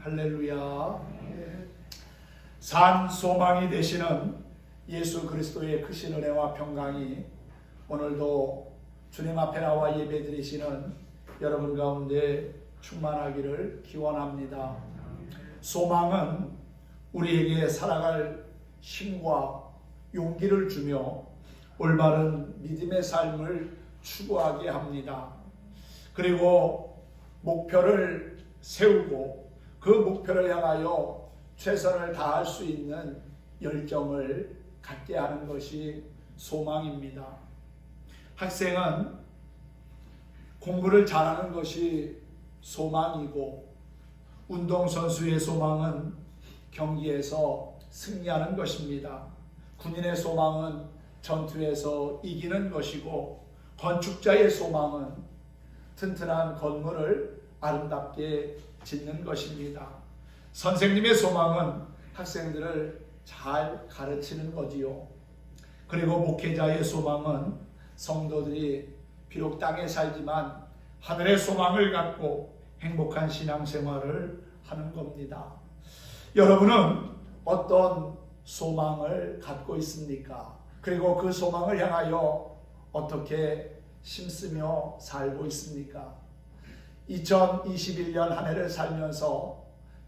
할렐루야. 산 소망이 되시는 예수 그리스도의 크신 은혜와 평강이 오늘도 주님 앞에 나와 예배드리시는 여러분 가운데 충만하기를 기원합니다. 소망은 우리에게 살아갈 힘과 용기를 주며 올바른 믿음의 삶을 추구하게 합니다. 그리고 목표를 세우고 그 목표를 향하여 최선을 다할 수 있는 열정을 갖게 하는 것이 소망입니다. 학생은 공부를 잘하는 것이 소망이고, 운동선수의 소망은 경기에서 승리하는 것입니다. 군인의 소망은 전투에서 이기는 것이고, 건축자의 소망은 튼튼한 건물을 아름답게 짓는 것입니다. 선생님의 소망은 학생들을 잘 가르치는 거지요. 그리고 목회자의 소망은 성도들이 비록 땅에 살지만 하늘의 소망을 갖고 행복한 신앙생활을 하는 겁니다. 여러분은 어떤 소망을 갖고 있습니까? 그리고 그 소망을 향하여 어떻게 힘쓰며 살고 있습니까? 2021년 한 해를 살면서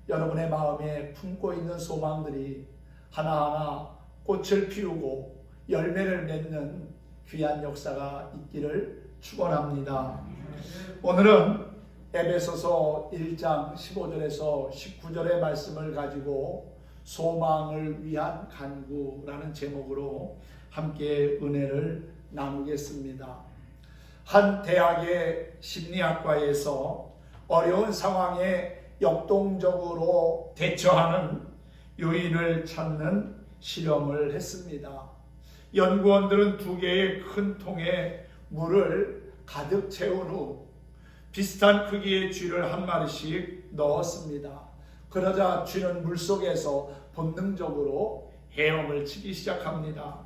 여러분의 마음에 품고 있는 소망들이 하나하나 꽃을 피우고 열매를 맺는 귀한 역사가 있기를 축원합니다. 오늘은 에베소서 1장 15절에서 19절의 말씀을 가지고 소망을 위한 간구라는 제목으로 함께 은혜를 나누겠습니다. 한 대학의 심리학과에서 어려운 상황에 역동적으로 대처하는 요인을 찾는 실험을 했습니다. 연구원들은 2개의 큰 통에 물을 가득 채운 후 비슷한 크기의 쥐를 한 마리씩 넣었습니다. 그러자 쥐는 물속에서 본능적으로 헤엄을 치기 시작합니다.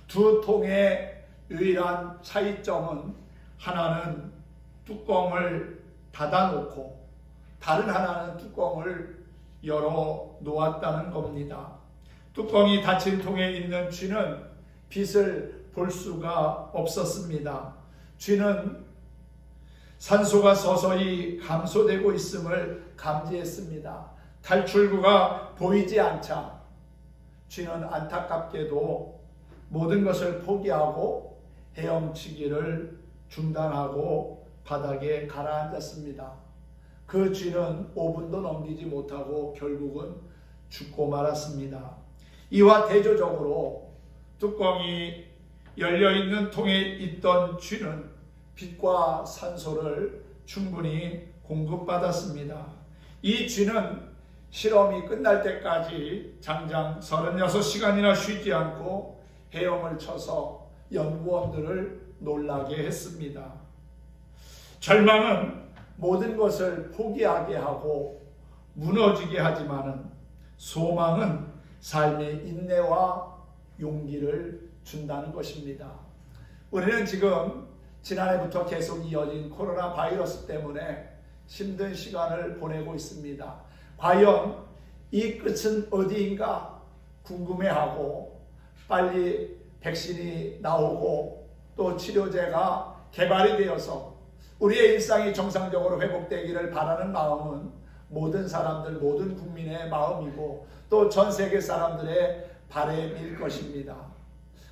2 통의 유일한 차이점은 하나는 뚜껑을 닫아놓고 다른 하나는 뚜껑을 열어 놓았다는 겁니다. 뚜껑이 닫힌 통에 있는 쥐는 빛을 볼 수가 없었습니다. 쥐는 산소가 서서히 감소되고 있음을 감지했습니다. 탈출구가 보이지 않자 쥐는 안타깝게도 모든 것을 포기하고 헤엄치기를 중단하고 바닥에 가라앉았습니다. 그 쥐는 5분도 넘기지 못하고 결국은 죽고 말았습니다. 이와 대조적으로 뚜껑이 열려있는 통에 있던 쥐는 빛과 산소를 충분히 공급받았습니다. 이 쥐는 실험이 끝날 때까지 장장 36시간이나 쉬지 않고 헤엄을 쳐서 연구원들을 놀라게 했습니다. 절망은 모든 것을 포기하게 하고 무너지게 하지만은 소망은 삶의 인내와 용기를 준다는 것입니다. 우리는 지금 지난해부터 계속 이어진 코로나 바이러스 때문에 힘든 시간을 보내고 있습니다. 과연 이 끝은 어디인가 궁금해하고 빨리 백신이 나오고 또 치료제가 개발이 되어서 우리의 일상이 정상적으로 회복되기를 바라는 마음은 모든 사람들, 모든 국민의 마음이고 또 전 세계 사람들의 바람일 것입니다.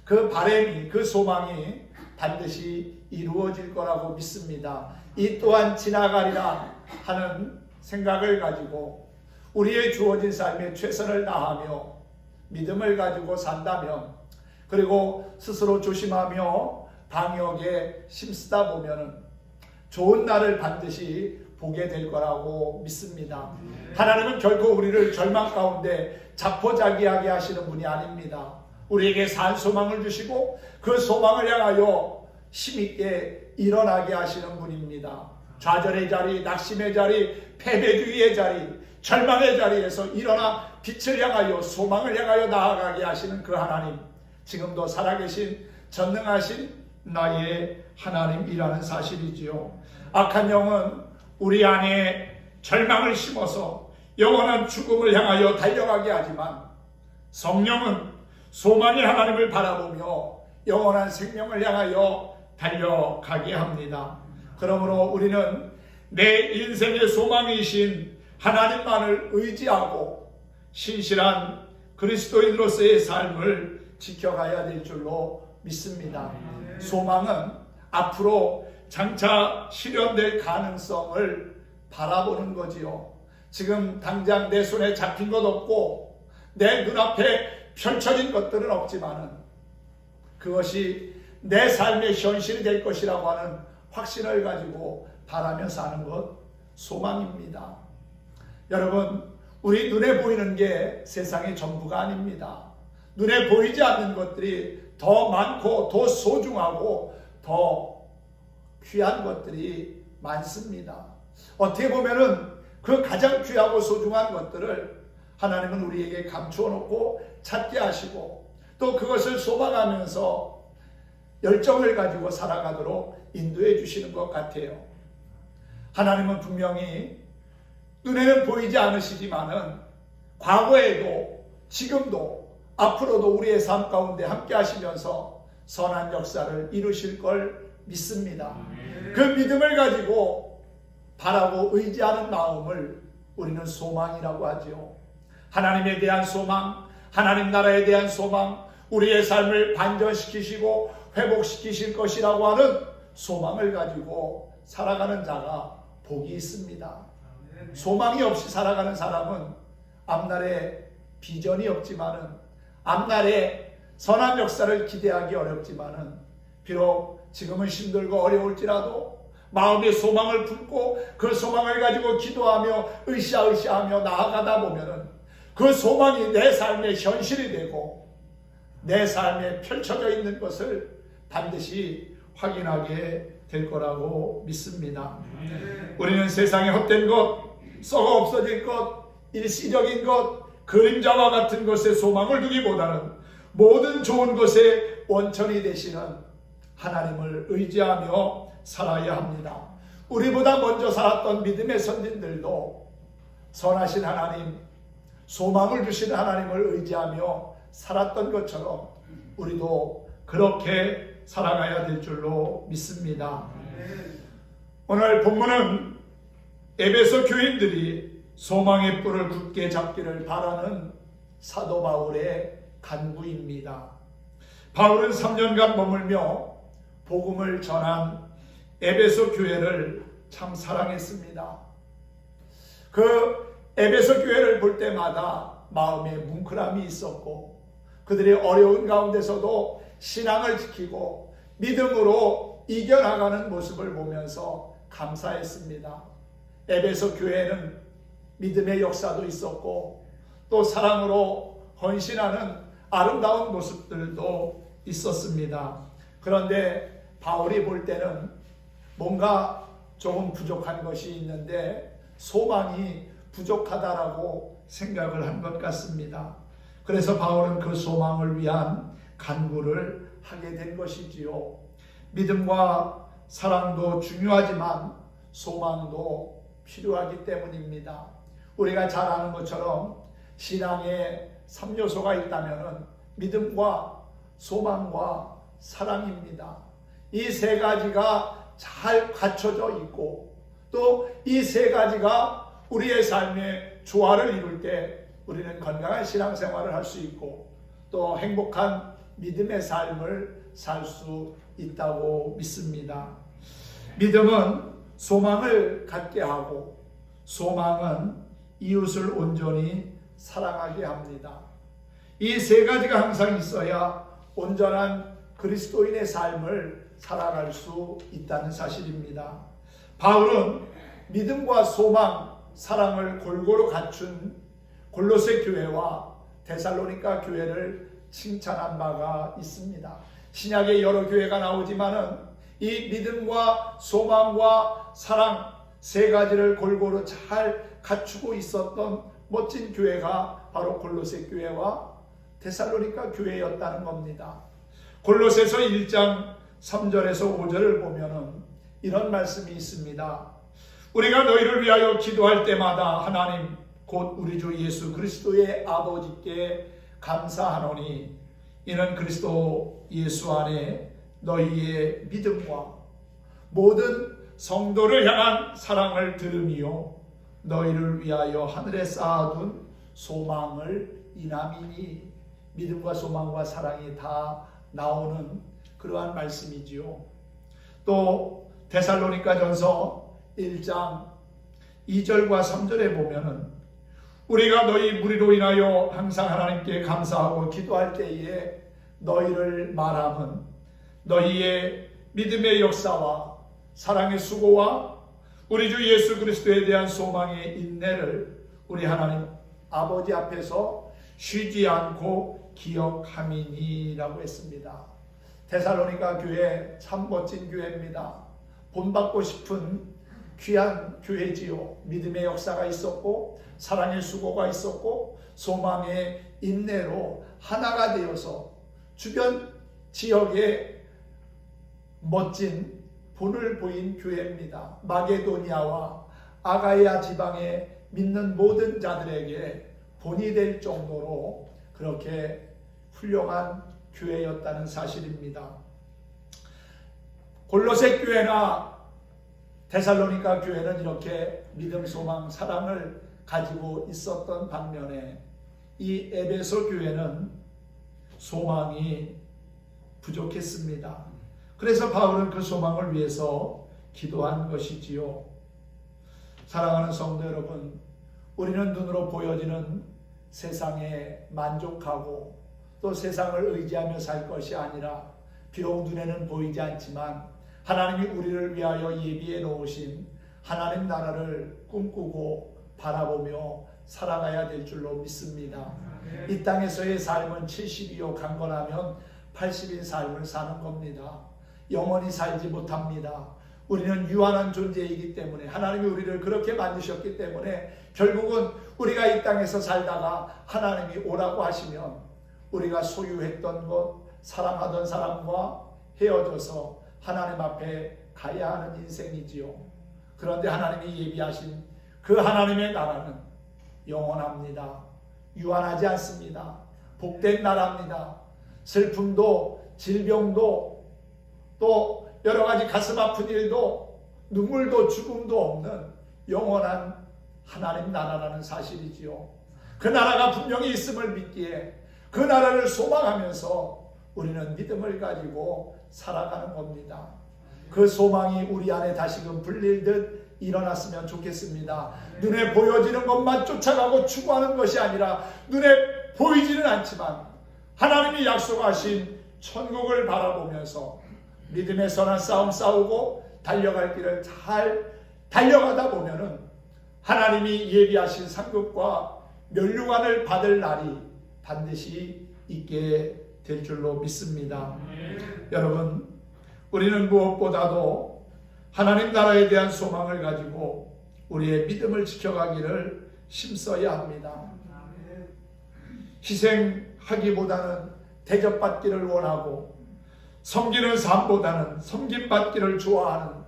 그 바람이, 그 소망이 반드시 이루어질 거라고 믿습니다. 이 또한 지나가리라 하는 생각을 가지고 우리의 주어진 삶에 최선을 다하며 믿음을 가지고 산다면, 그리고 스스로 조심하며 방역에 힘쓰다 보면은 좋은 날을 반드시 보게 될 거라고 믿습니다. 하나님은 결코 우리를 절망 가운데 자포자기하게 하시는 분이 아닙니다. 우리에게 산 소망을 주시고 그 소망을 향하여 힘있게 일어나게 하시는 분입니다. 좌절의 자리, 낙심의 자리, 패배주의의 자리, 절망의 자리에서 일어나 빛을 향하여 소망을 향하여 나아가게 하시는 그 하나님, 지금도 살아계신 전능하신 나의 하나님이라는 사실이지요. 악한 영은 우리 안에 절망을 심어서 영원한 죽음을 향하여 달려가게 하지만 성령은 소망의 하나님을 바라보며 영원한 생명을 향하여 달려가게 합니다. 그러므로 우리는 내 인생의 소망이신 하나님만을 의지하고 신실한 그리스도인으로서의 삶을 지켜가야 될 줄로 믿습니다. 소망은 앞으로 장차 실현될 가능성을 바라보는 거지요. 지금 당장 내 손에 잡힌 것 없고 내 눈앞에 펼쳐진 것들은 없지만은 그것이 내 삶의 현실이 될 것이라고 하는 확신을 가지고 바라며 사는 것 소망입니다. 여러분, 우리 눈에 보이는 게 세상의 전부가 아닙니다. 눈에 보이지 않는 것들이 더 많고 더 소중하고 더 귀한 것들이 많습니다. 어떻게 보면은 그 가장 귀하고 소중한 것들을 하나님은 우리에게 감추어 놓고 찾게 하시고 또 그것을 소망하면서 열정을 가지고 살아가도록 인도해 주시는 것 같아요. 하나님은 분명히 눈에는 보이지 않으시지만은 과거에도 지금도 앞으로도 우리의 삶 가운데 함께 하시면서 선한 역사를 이루실 걸 믿습니다. 그 믿음을 가지고 바라고 의지하는 마음을 우리는 소망이라고 하지요. 하나님에 대한 소망, 하나님 나라에 대한 소망, 우리의 삶을 반전시키시고 회복시키실 것이라고 하는 소망을 가지고 살아가는 자가 복이 있습니다. 소망이 없이 살아가는 사람은 앞날에 비전이 없지만은 앞날에 선한 역사를 기대하기 어렵지만은 비록 지금은 힘들고 어려울지라도 마음의 소망을 품고 그 소망을 가지고 기도하며 으쌰으쌰하며 나아가다 보면은 그 소망이 내 삶의 현실이 되고 내 삶에 펼쳐져 있는 것을 반드시 확인하게 될 거라고 믿습니다. 우리는 세상의 헛된 것, 썩어 없어질 것, 일시적인 것, 그림자와 같은 것에 소망을 두기보다는 모든 좋은 것의 원천이 되시는 하나님을 의지하며 살아야 합니다. 우리보다 먼저 살았던 믿음의 선진들도 선하신 하나님, 소망을 주시는 하나님을 의지하며 살았던 것처럼 우리도 그렇게 살아가야 될 줄로 믿습니다. 오늘 본문은 에베소 교인들이 소망의 뿔을 굳게 잡기를 바라는 사도 바울의 간구입니다. 바울은 3년간 머물며 복음을 전한 에베소 교회를 참 사랑했습니다. 그 에베소 교회를 볼 때마다 마음에 뭉클함이 있었고 그들의 어려운 가운데서도 신앙을 지키고 믿음으로 이겨나가는 모습을 보면서 감사했습니다. 에베소 교회는 믿음의 역사도 있었고 또 사랑으로 헌신하는 아름다운 모습들도 있었습니다. 그런데 바울이 볼 때는 뭔가 조금 부족한 것이 있는데 소망이 부족하다라고 생각을 한 것 같습니다. 그래서 바울은 그 소망을 위한 간구를 하게 된 것이지요. 믿음과 사랑도 중요하지만 소망도 필요하기 때문입니다. 우리가 잘 아는 것처럼 신앙에 3요소가 있다면 믿음과 소망과 사랑입니다. 이 세 가지가 잘 갖춰져 있고 또 이 세 가지가 우리의 삶의 조화를 이룰 때 우리는 건강한 신앙생활을 할 수 있고 또 행복한 믿음의 삶을 살 수 있다고 믿습니다. 믿음은 소망을 갖게 하고 소망은 이웃을 온전히 사랑하게 합니다. 이 세 가지가 항상 있어야 온전한 그리스도인의 삶을 살아갈 수 있다는 사실입니다. 바울은 믿음과 소망, 사랑을 골고루 갖춘 골로새 교회와 데살로니가 교회를 칭찬한 바가 있습니다. 신약에 여러 교회가 나오지만은 이 믿음과 소망과 사랑 세 가지를 골고루 잘 갖추고 있었던 멋진 교회가 바로 골로새 교회와 데살로니가 교회였다는 겁니다. 골로새서 1장 3절에서 5절을 보면은 이런 말씀이 있습니다. 우리가 너희를 위하여 기도할 때마다 하나님 곧 우리 주 예수 그리스도의 아버지께 감사하노니 이는 그리스도 예수 안에 너희의 믿음과 모든 성도를 향한 사랑을 들음이요 너희를 위하여 하늘에 쌓아둔 소망을 인함이니. 믿음과 소망과 사랑이 다 나오는 그러한 말씀이지요. 또 데살로니가전서 1장 2절과 3절에 보면은 우리가 너희 무리로 인하여 항상 하나님께 감사하고 기도할 때에 너희를 말함은 너희의 믿음의 역사와 사랑의 수고와 우리 주 예수 그리스도에 대한 소망의 인내를 우리 하나님 아버지 앞에서 쉬지 않고 기억함이니라고 했습니다. 데살로니가 교회 참 멋진 교회입니다. 본받고 싶은 귀한 교회지요. 믿음의 역사가 있었고 사랑의 수고가 있었고 소망의 인내로 하나가 되어서 주변 지역에 멋진 본을 보인 교회입니다. 마게도니아와 아가야 지방에 믿는 모든 자들에게 본이 될 정도로 그렇게 훌륭한 교회였다는 사실입니다. 골로새 교회나 데살로니가 교회는 이렇게 믿음, 소망, 사랑을 가지고 있었던 반면에 이 에베소 교회는 소망이 부족했습니다. 그래서 바울은 그 소망을 위해서 기도한 것이지요. 사랑하는 성도 여러분, 우리는 눈으로 보여지는 세상에 만족하고 또 세상을 의지하며 살 것이 아니라 비록 눈에는 보이지 않지만 하나님이 우리를 위하여 예비해 놓으신 하나님 나라를 꿈꾸고 바라보며 살아가야 될 줄로 믿습니다. 이 땅에서의 삶은 70이요 강건하면 80인 삶을 사는 겁니다. 영원히 살지 못합니다. 우리는 유한한 존재이기 때문에 하나님이 우리를 그렇게 만드셨기 때문에 결국은 우리가 이 땅에서 살다가 하나님이 오라고 하시면 우리가 소유했던 것, 사랑하던 사람과 헤어져서 하나님 앞에 가야 하는 인생이지요. 그런데 하나님이 예비하신 그 하나님의 나라는 영원합니다. 유한하지 않습니다. 복된 나라입니다. 슬픔도 질병도 또 여러 가지 가슴 아픈 일도 눈물도 죽음도 없는 영원한 하나님 나라라는 사실이지요. 그 나라가 분명히 있음을 믿기에 그 나라를 소망하면서 우리는 믿음을 가지고 살아가는 겁니다. 그 소망이 우리 안에 다시금 불릴듯 일어났으면 좋겠습니다. 눈에 보여지는 것만 쫓아가고 추구하는 것이 아니라 눈에 보이지는 않지만 하나님이 약속하신 천국을 바라보면서 믿음의 선한 싸움 싸우고 달려갈 길을 잘 달려가다 보면은 하나님이 예비하신 상급과 면류관을 받을 날이 반드시 있게 될 줄로 믿습니다. 여러분, 우리는 무엇보다도 하나님 나라에 대한 소망을 가지고 우리의 믿음을 지켜가기를 힘써야 합니다. 희생하기보다는 대접받기를 원하고 섬기는 삶보다는 섬김받기를 좋아하는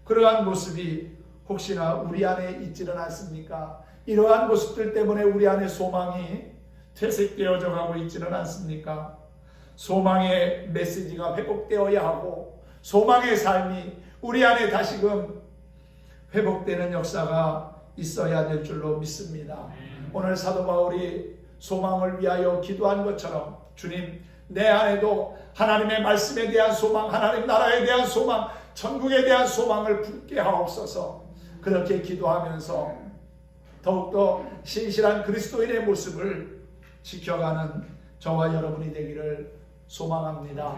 그러한 모습이 혹시나 우리 안에 있지는 않습니까? 이러한 모습들 때문에 우리 안에 소망이 퇴색되어져 가고 있지는 않습니까? 소망의 메시지가 회복되어야 하고 소망의 삶이 우리 안에 다시금 회복되는 역사가 있어야 될 줄로 믿습니다. 오늘 사도 바울이 소망을 위하여 기도한 것처럼 주님, 내 안에도 하나님의 말씀에 대한 소망, 하나님 나라에 대한 소망, 천국에 대한 소망을 품게 하옵소서. 그렇게 기도하면서 더욱더 신실한 그리스도인의 모습을 지켜가는 저와 여러분이 되기를 소망합니다.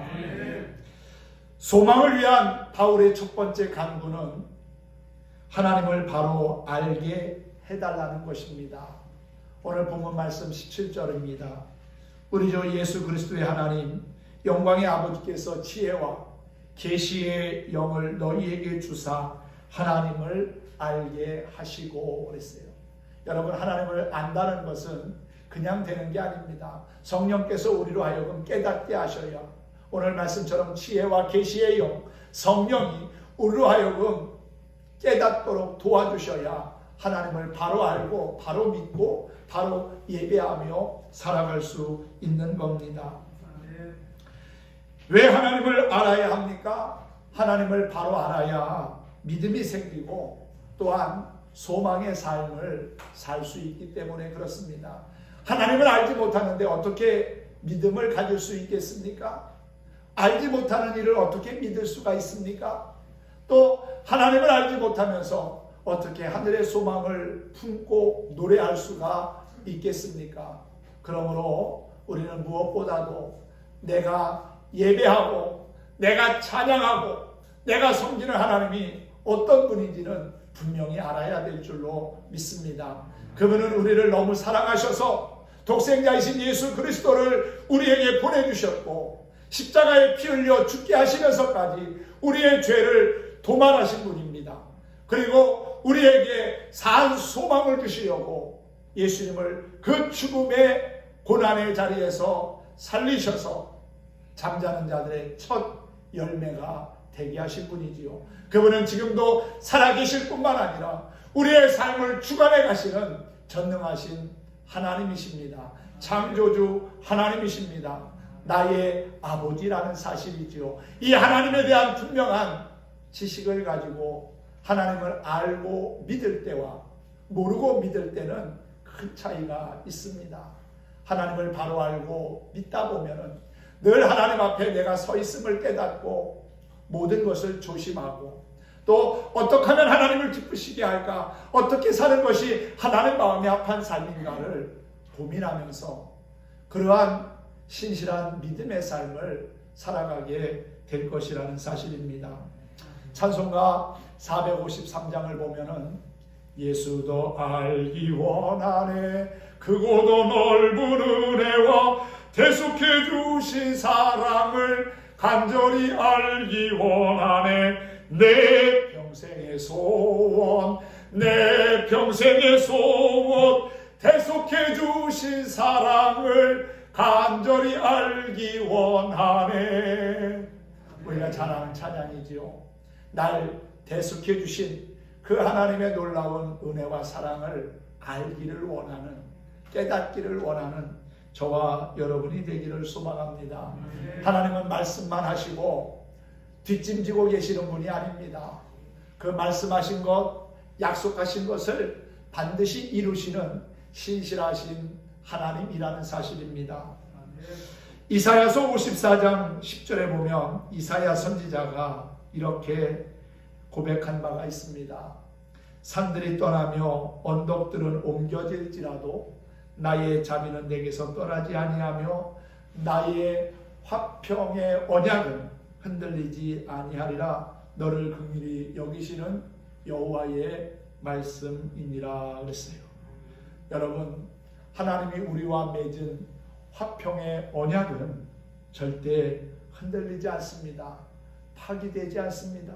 소망을 위한 바울의 첫 번째 간구는 하나님을 바로 알게 해달라는 것입니다. 오늘 본문 말씀 17절입니다. 우리 주 예수 그리스도의 하나님 영광의 아버지께서 지혜와 계시의 영을 너희에게 주사 하나님을 알게 하시고 그랬어요. 여러분, 하나님을 안다는 것은 그냥 되는 게 아닙니다. 성령께서 우리로 하여금 깨닫게 하셔야, 오늘 말씀처럼 지혜와 계시의 영, 성령이 우리로 하여금 깨닫도록 도와주셔야 하나님을 바로 알고 바로 믿고 바로 예배하며 살아갈 수 있는 겁니다. 왜 하나님을 알아야 합니까? 하나님을 바로 알아야 믿음이 생기고 또한 소망의 삶을 살 수 있기 때문에 그렇습니다. 하나님을 알지 못하는데 어떻게 믿음을 가질 수 있겠습니까? 알지 못하는 일을 어떻게 믿을 수가 있습니까? 또 하나님을 알지 못하면서 어떻게 하늘의 소망을 품고 노래할 수가 있겠습니까? 그러므로 우리는 무엇보다도 내가 예배하고 내가 찬양하고 내가 섬기는 하나님이 어떤 분인지는 분명히 알아야 될 줄로 믿습니다. 그분은 우리를 너무 사랑하셔서 독생자이신 예수 그리스도를 우리에게 보내주셨고 십자가에 피 흘려 죽게 하시면서까지 우리의 죄를 도말하신 분입니다. 그리고 우리에게 산 소망을 주시려고 예수님을 그 죽음의 고난의 자리에서 살리셔서 잠자는 자들의 첫 열매가 되게 하신 분이지요. 그분은 지금도 살아계실 뿐만 아니라 우리의 삶을 주관해 가시는 전능하신 하나님이십니다. 창조주 하나님이십니다. 나의 아버지라는 사실이지요. 이 하나님에 대한 분명한 지식을 가지고 하나님을 알고 믿을 때와 모르고 믿을 때는 큰 차이가 있습니다. 하나님을 바로 알고 믿다 보면은 늘 하나님 앞에 내가 서 있음을 깨닫고 모든 것을 조심하고 또 어떻게 하면 하나님을 기쁘시게 할까, 어떻게 사는 것이 하나님 마음에 합한 삶인가를 고민하면서 그러한 신실한 믿음의 삶을 살아가게 될 것이라는 사실입니다. 찬송가 453장을 보면은 예수도 알기 원하네 크고도 넓은 은혜와 대속해 주신 사랑을 간절히 알기 원하네 내 평생의 소원 내 평생의 소원 대속해 주신 사랑을 간절히 알기 원하네. 우리가 잘하는 찬양이지요. 날 대속해 주신 그 하나님의 놀라운 은혜와 사랑을 알기를 원하는, 깨닫기를 원하는 저와 여러분이 되기를 소망합니다. 하나님은 말씀만 하시고 뒷짐지고 계시는 분이 아닙니다. 그 말씀하신 것, 약속하신 것을 반드시 이루시는 신실하신 하나님이라는 사실입니다. 이사야서 54장 10절에 보면 이사야 선지자가 이렇게 고백한 바가 있습니다. 산들이 떠나며 언덕들은 옮겨질지라도 나의 자비는 내게서 떠나지 아니하며 나의 화평의 언약은 흔들리지 아니하리라. 너를 긍휼히 여기시는 여호와의 말씀이니라 그랬어요. 여러분, 하나님이 우리와 맺은 화평의 언약은 절대 흔들리지 않습니다. 파기되지 않습니다.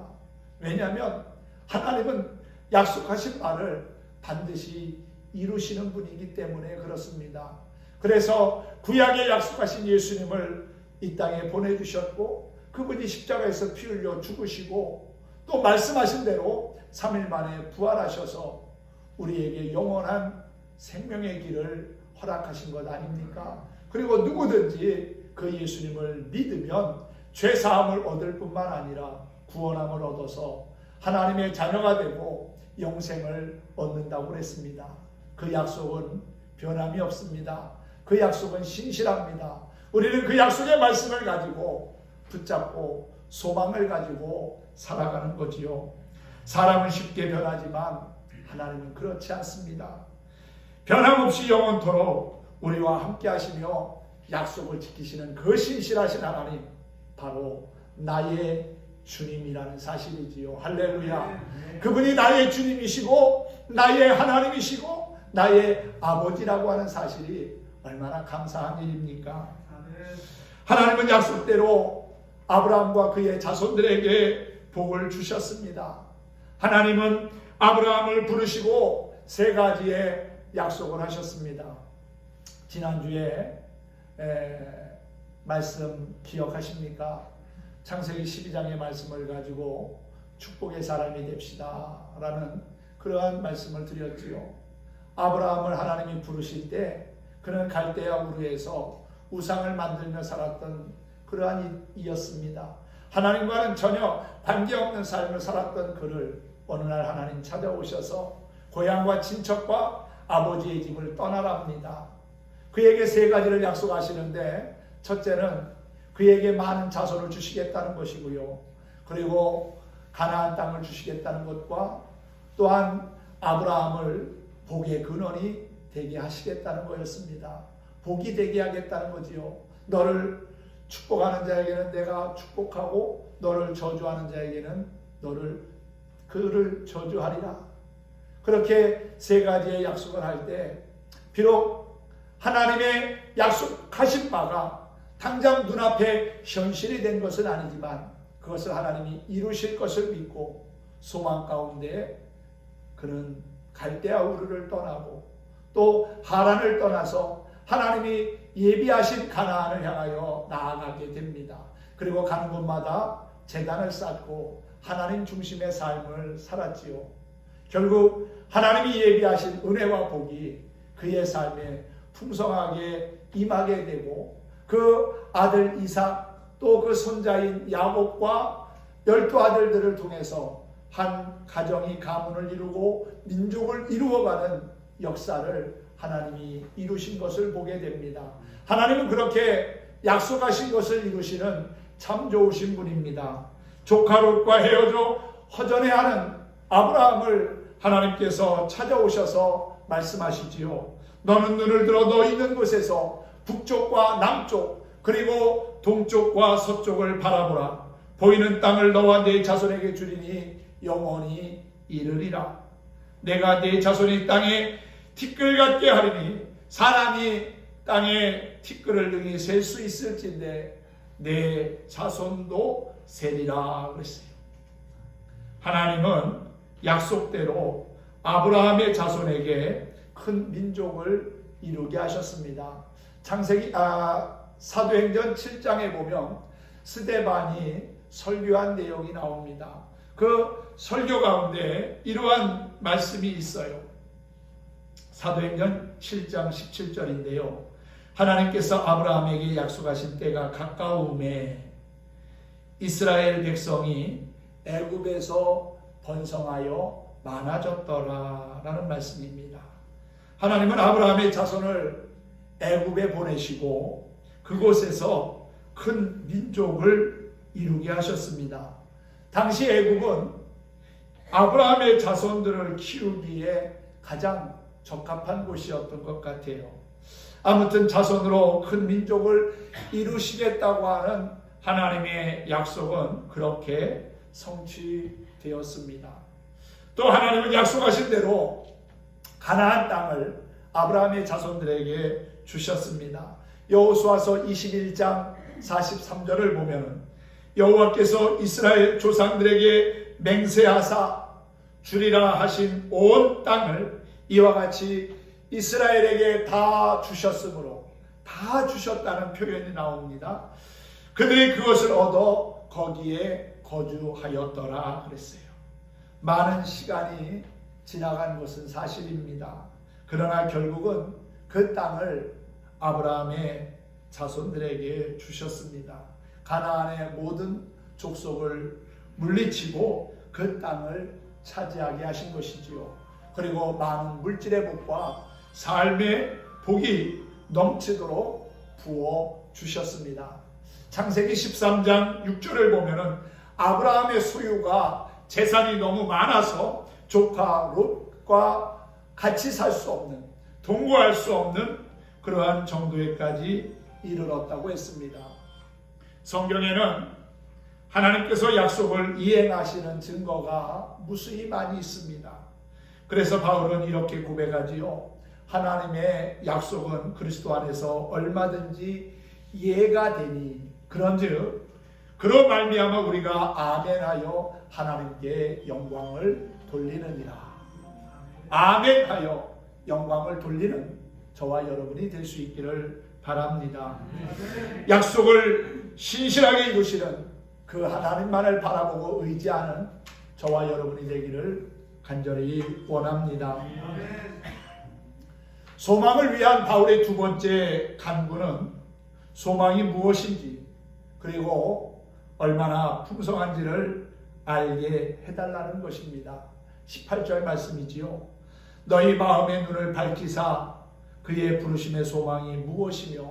왜냐하면 하나님은 약속하신 말을 반드시 이루시는 분이기 때문에 그렇습니다. 그래서 구약에 약속하신 예수님을 이 땅에 보내주셨고 그분이 십자가에서 피 흘려 죽으시고 또 말씀하신 대로 3일 만에 부활하셔서 우리에게 영원한 생명의 길을 허락하신 것 아닙니까? 그리고 누구든지 그 예수님을 믿으면 죄사함을 얻을 뿐만 아니라 구원함을 얻어서 하나님의 자녀가 되고 영생을 얻는다고 그랬습니다. 그 약속은 변함이 없습니다. 그 약속은 신실합니다. 우리는 그 약속의 말씀을 가지고 붙잡고 소망을 가지고 살아가는 거지요. 사람은 쉽게 변하지만 하나님은 그렇지 않습니다. 변함없이 영원토록 우리와 함께 하시며 약속을 지키시는 그 신실하신 하나님, 바로 나의 주님이라는 사실이지요. 할렐루야. 그분이 나의 주님이시고 나의 하나님이시고 나의 아버지라고 하는 사실이 얼마나 감사한 일입니까? 하나님은 약속대로 아브라함과 그의 자손들에게 복을 주셨습니다. 하나님은 아브라함을 부르시고 세 가지의 약속을 하셨습니다. 지난주에 말씀 기억하십니까? 창세기 12장의 말씀을 가지고 축복의 사람이 됩시다 라는 그러한 말씀을 드렸지요. 아브라함을 하나님이 부르실 때 그는 갈대아 우르에서 우상을 만들며 살았던 그러한 이였습니다. 하나님과는 전혀 관계없는 삶을 살았던 그를 어느 날 하나님 찾아오셔서 고향과 친척과 아버지의 집을 떠나랍니다. 그에게 세 가지를 약속하시는데, 첫째는 그에게 많은 자손을 주시겠다는 것이고요. 그리고 가나안 땅을 주시겠다는 것과 또한 아브라함을 복의 근원이 되게 하시겠다는 거였습니다. 복이 되게 하겠다는 거지요. 너를 축복하는 자에게는 내가 축복하고 너를 저주하는 자에게는 그를 저주하리라. 그렇게 세 가지의 약속을 할 때 비록 하나님의 약속하신 바가 당장 눈앞에 현실이 된 것은 아니지만 그것을 하나님이 이루실 것을 믿고 소망 가운데 그는 갈대아 우르를 떠나고 또 하란을 떠나서 하나님이 예비하신 가나안을 향하여 나아가게 됩니다. 그리고 가는 곳마다 제단을 쌓고 하나님 중심의 삶을 살았지요. 결국 하나님이 예비하신 은혜와 복이 그의 삶에 풍성하게 임하게 되고 그 아들 이삭 또 그 손자인 야곱과 12아들들을 통해서 한 가정이 가문을 이루고 민족을 이루어가는 역사를 하나님이 이루신 것을 보게 됩니다. 하나님은 그렇게 약속하신 것을 이루시는 참 좋으신 분입니다. 조카 롯과 헤어져 허전해하는 아브라함을 하나님께서 찾아오셔서 말씀하시지요. 너는 눈을 들어 너 있는 곳에서 북쪽과 남쪽 그리고 동쪽과 서쪽을 바라보라. 보이는 땅을 너와 네 자손에게 주리니 영원히 이르리라. 내가 네 자손이 땅에 티끌 같게 하리니 사람이 땅에 티끌을 능히 셀 수 있을진데 내 자손도 세리라 그랬어요. 하나님은 약속대로 아브라함의 자손에게 큰 민족을 이루게 하셨습니다. 사도행전 7장에 보면 스데반이 설교한 내용이 나옵니다. 그 설교 가운데 이러한 말씀이 있어요. 사도행전 7장 17절인데요. 하나님께서 아브라함에게 약속하신 때가 가까움에 이스라엘 백성이 애굽에서 번성하여 많아졌더라 라는 말씀입니다. 하나님은 아브라함의 자손을 애굽에 보내시고 그곳에서 큰 민족을 이루게 하셨습니다. 당시 애굽은 아브라함의 자손들을 키우기에 가장 적합한 곳이었던 것 같아요. 아무튼 자손으로 큰 민족을 이루시겠다고 하는 하나님의 약속은 그렇게 성취되었습니다. 또 하나님은 약속하신 대로 가나안 땅을 아브라함의 자손들에게 주셨습니다. 여호수아서 21장 43절을 보면 여호와께서 이스라엘 조상들에게 맹세하사 주리라 하신 온 땅을 이와 같이 이스라엘에게 다 주셨으므로 다 주셨다는 표현이 나옵니다. 그들이 그것을 얻어 거기에 거주하였더라 그랬어요. 많은 시간이 지나간 것은 사실입니다. 그러나 결국은 그 땅을 아브라함의 자손들에게 주셨습니다. 가나안의 모든 족속을 물리치고 그 땅을 차지하게 하신 것이지요. 그리고 많은 물질의 복과 삶의 복이 넘치도록 부어 주셨습니다. 창세기 13장 6절을 보면은 아브라함의 소유가 재산이 너무 많아서 조카 롯과 같이 살 수 없는, 동거할 수 없는 그러한 정도에까지 이르렀다고 했습니다. 성경에는 하나님께서 약속을 이행하시는 증거가 무수히 많이 있습니다. 그래서 바울은 이렇게 고백하지요. 하나님의 약속은 그리스도 안에서 얼마든지 이해가 되니 그런즉 그로 말미암아 우리가 아멘하여 하나님께 영광을 돌리느니라. 아멘하여 영광을 돌리는 저와 여러분이 될 수 있기를 바랍니다. 약속을 신실하게 이루시는 그 하나님만을 바라보고 의지하는 저와 여러분이 되기를 간절히 원합니다. 소망을 위한 바울의 두 번째 간구는 소망이 무엇인지 그리고 얼마나 풍성한지를 알게 해달라는 것입니다. 18절 말씀이지요. 너희 마음의 눈을 밝히사 그의 부르심의 소망이 무엇이며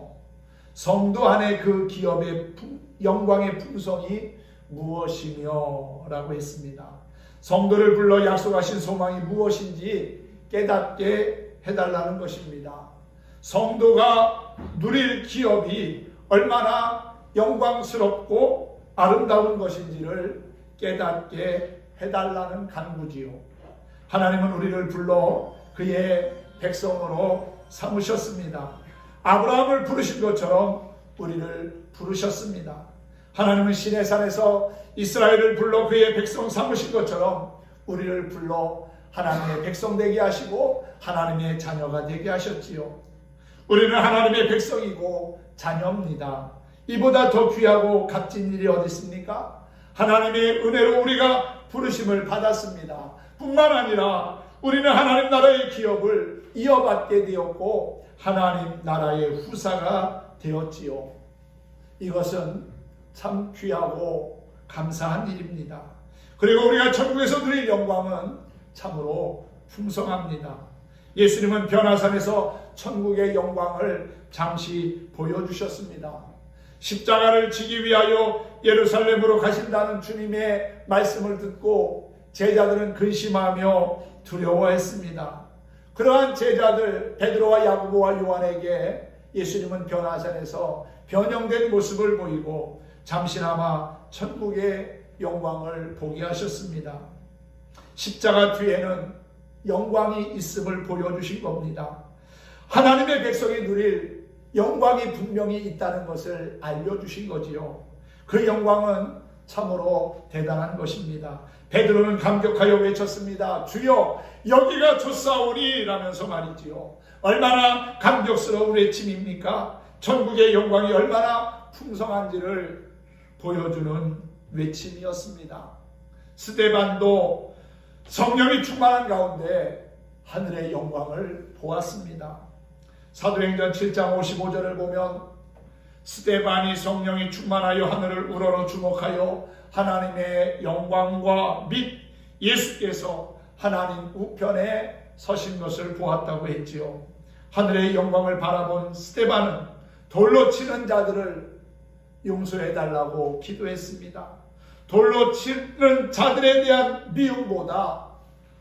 성도 안에 그 기업의 영광의 풍성이 무엇이며 라고 했습니다. 성도를 불러 약속하신 소망이 무엇인지 깨닫게 해달라는 것입니다. 성도가 누릴 기업이 얼마나 영광스럽고 아름다운 것인지를 깨닫게 해달라는 간구지요. 하나님은 우리를 불러 그의 백성으로 삼으셨습니다. 아브라함을 부르신 것처럼 우리를 부르셨습니다. 하나님은 시내산에서 이스라엘을 불러 그의 백성 삼으신 것처럼 우리를 불러 하나님의 백성 되게 하시고 하나님의 자녀가 되게 하셨지요. 우리는 하나님의 백성이고 자녀입니다. 이보다 더 귀하고 값진 일이 어디 있습니까? 하나님의 은혜로 우리가 부르심을 받았습니다. 뿐만 아니라 우리는 하나님 나라의 기업을 이어받게 되었고 하나님 나라의 후사가 되었지요. 이것은 참 귀하고 감사한 일입니다. 그리고 우리가 천국에서 누릴 영광은 참으로 풍성합니다. 예수님은 변화산에서 천국의 영광을 잠시 보여주셨습니다. 십자가를 지기 위하여 예루살렘으로 가신다는 주님의 말씀을 듣고 제자들은 근심하며 두려워했습니다. 그러한 제자들 베드로와 야고보와 요한에게 예수님은 변화산에서 변형된 모습을 보이고 잠시나마 천국의 영광을 보게 하셨습니다. 십자가 뒤에는 영광이 있음을 보여주신 겁니다. 하나님의 백성이 누릴 영광이 분명히 있다는 것을 알려주신 거지요. 그 영광은 참으로 대단한 것입니다. 베드로는 감격하여 외쳤습니다. 주여 여기가 좋사오니 라면서 말이지요. 얼마나 감격스러운 외침입니까? 천국의 영광이 얼마나 풍성한지를 보여주는 외침이었습니다. 스데반도 성령이 충만한 가운데 하늘의 영광을 보았습니다. 사도행전 7장 55절을 보면 스데반이 성령이 충만하여 하늘을 우러러 주목하여 하나님의 영광과 및 예수께서 하나님 우편에 서신 것을 보았다고 했지요. 하늘의 영광을 바라본 스데반은 돌로 치는 자들을 용서해달라고 기도했습니다. 돌로 치는 자들에 대한 미움보다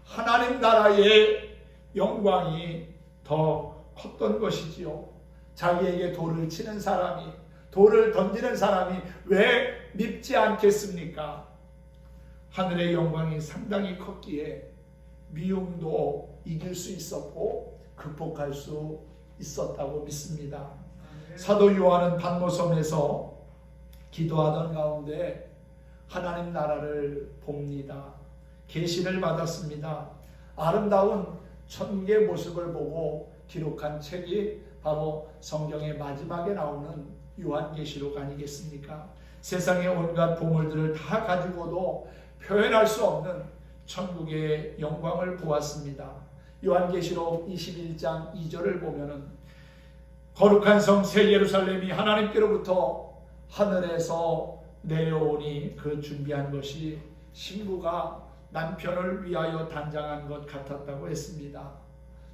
하나님 나라의 영광이 더 컸던 것이지요. 자기에게 돌을 치는 사람이, 돌을 던지는 사람이 왜 밉지 않겠습니까? 하늘의 영광이 상당히 컸기에 미움도 이길 수 있었고 극복할 수 있었다고 믿습니다. 사도 요한은 반모섬에서 기도하던 가운데 하나님 나라를 봅니다. 계시를 받았습니다. 아름다운 천국의 모습을 보고 기록한 책이 바로 성경의 마지막에 나오는 요한계시록 아니겠습니까? 세상의 온갖 보물들을 다 가지고도 표현할 수 없는 천국의 영광을 보았습니다. 요한계시록 21장 2절을 보면은 거룩한 성 새 예루살렘이 하나님께로부터 하늘에서 내려오니 그 준비한 것이 신부가 남편을 위하여 단장한 것 같았다고 했습니다.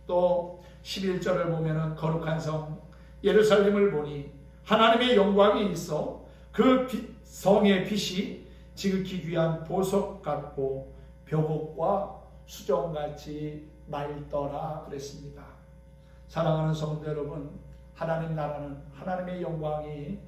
또 11절을 보면은 거룩한 성 예루살렘을 보니 하나님의 영광이 있어 그 성의 빛이 지극히 귀한 보석 같고 벽옥과 수정같이 맑더라 그랬습니다. 사랑하는 성도 여러분, 하나님 나라는 하나님의 영광이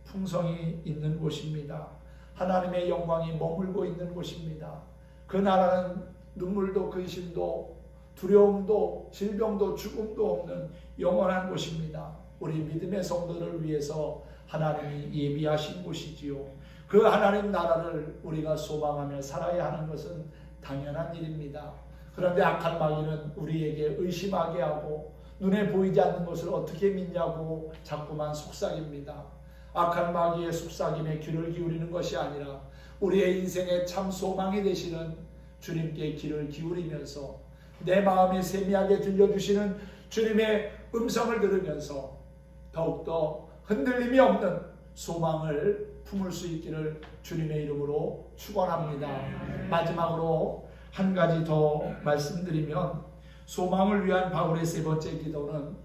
풍성이 있는 곳입니다. 하나님의 영광이 머물고 있는 곳입니다. 그 나라는 눈물도 근심도 두려움도 질병도 죽음도 없는 영원한 곳입니다. 우리 믿음의 성도를 위해서 하나님이 예비하신 곳이지요. 그 하나님 나라를 우리가 소망하며 살아야 하는 것은 당연한 일입니다. 그런데 악한 마귀는 우리에게 의심하게 하고 눈에 보이지 않는 것을 어떻게 믿냐고 자꾸만 속삭입니다. 악한 마귀의 속삭임에 귀를 기울이는 것이 아니라 우리의 인생의 참 소망이 되시는 주님께 귀를 기울이면서 내 마음에 세미하게 들려주시는 주님의 음성을 들으면서 더욱더 흔들림이 없는 소망을 품을 수 있기를 주님의 이름으로 축원합니다. 마지막으로 한 가지 더 말씀드리면, 소망을 위한 바울의 세 번째 기도는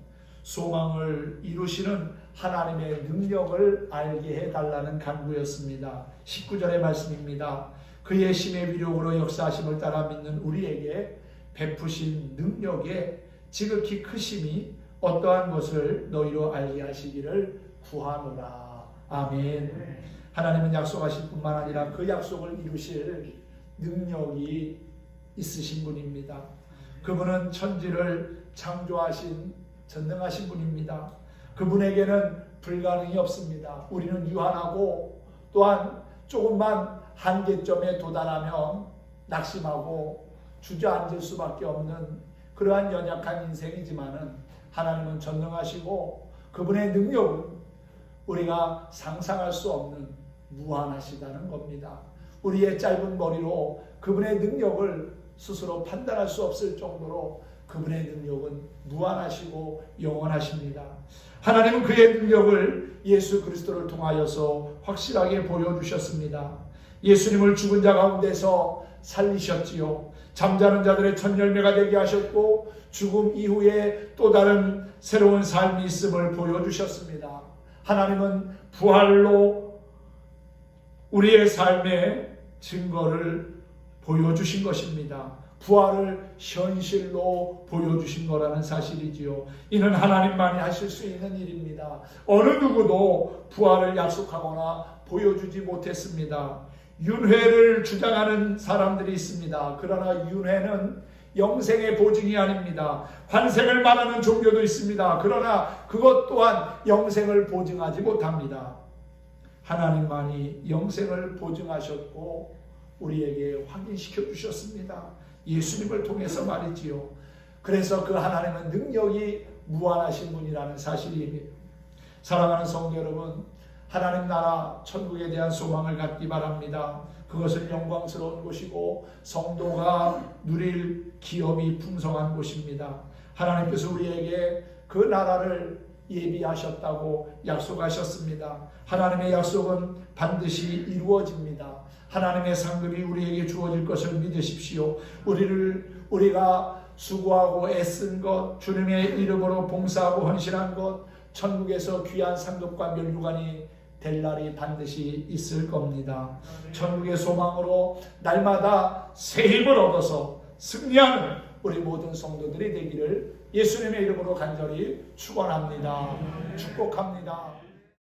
소망을 이루시는 하나님의 능력을 알게 해달라는 간구였습니다. 19절의 말씀입니다. 그의 심의 위력으로 역사하심을 따라 믿는 우리에게 베푸신 능력에 지극히 크심이 어떠한 것을 너희로 알게 하시기를 구하노라. 아멘. 하나님은 약속하실 뿐만 아니라 그 약속을 이루실 능력이 있으신 분입니다. 그분은 천지를 창조하신 전능하신 분입니다. 그분에게는 불가능이 없습니다. 우리는 유한하고 또한 조금만 한계점에 도달하면 낙심하고 주저앉을 수밖에 없는 그러한 연약한 인생이지만은 하나님은 전능하시고 그분의 능력은 우리가 상상할 수 없는 무한하시다는 겁니다. 우리의 짧은 머리로 그분의 능력을 스스로 판단할 수 없을 정도로 그분의 능력은 무한하시고 영원하십니다. 하나님은 그의 능력을 예수 그리스도를 통하여서 확실하게 보여주셨습니다. 예수님을 죽은 자 가운데서 살리셨지요. 잠자는 자들의 첫 열매가 되게 하셨고 죽음 이후에 또 다른 새로운 삶이 있음을 보여주셨습니다. 하나님은 부활로 우리의 삶의 증거를 보여주신 것입니다. 부활을 현실로 보여주신 거라는 사실이지요. 이는 하나님만이 하실 수 있는 일입니다. 어느 누구도 부활을 약속하거나 보여주지 못했습니다. 윤회를 주장하는 사람들이 있습니다. 그러나 윤회는 영생의 보증이 아닙니다. 환생을 말하는 종교도 있습니다. 그러나 그것 또한 영생을 보증하지 못합니다. 하나님만이 영생을 보증하셨고 우리에게 확인시켜 주셨습니다. 예수님을 통해서 말이지요. 그래서 그 하나님은 능력이 무한하신 분이라는 사실입니다. 사랑하는 성도 여러분, 하나님 나라 천국에 대한 소망을 갖기 바랍니다. 그것은 영광스러운 곳이고 성도가 누릴 기업이 풍성한 곳입니다. 하나님께서 우리에게 그 나라를 예비하셨다고 약속하셨습니다. 하나님의 약속은 반드시 이루어집니다. 하나님의 상급이 우리에게 주어질 것을 믿으십시오. 우리가 수고하고 애쓴 것, 주님의 이름으로 봉사하고 헌신한 것, 천국에서 귀한 상급과 면류관이 될 날이 반드시 있을 겁니다. 천국의 소망으로 날마다 새 힘을 얻어서 승리하는 우리 모든 성도들이 되기를 예수님의 이름으로 간절히 축원합니다. 축복합니다.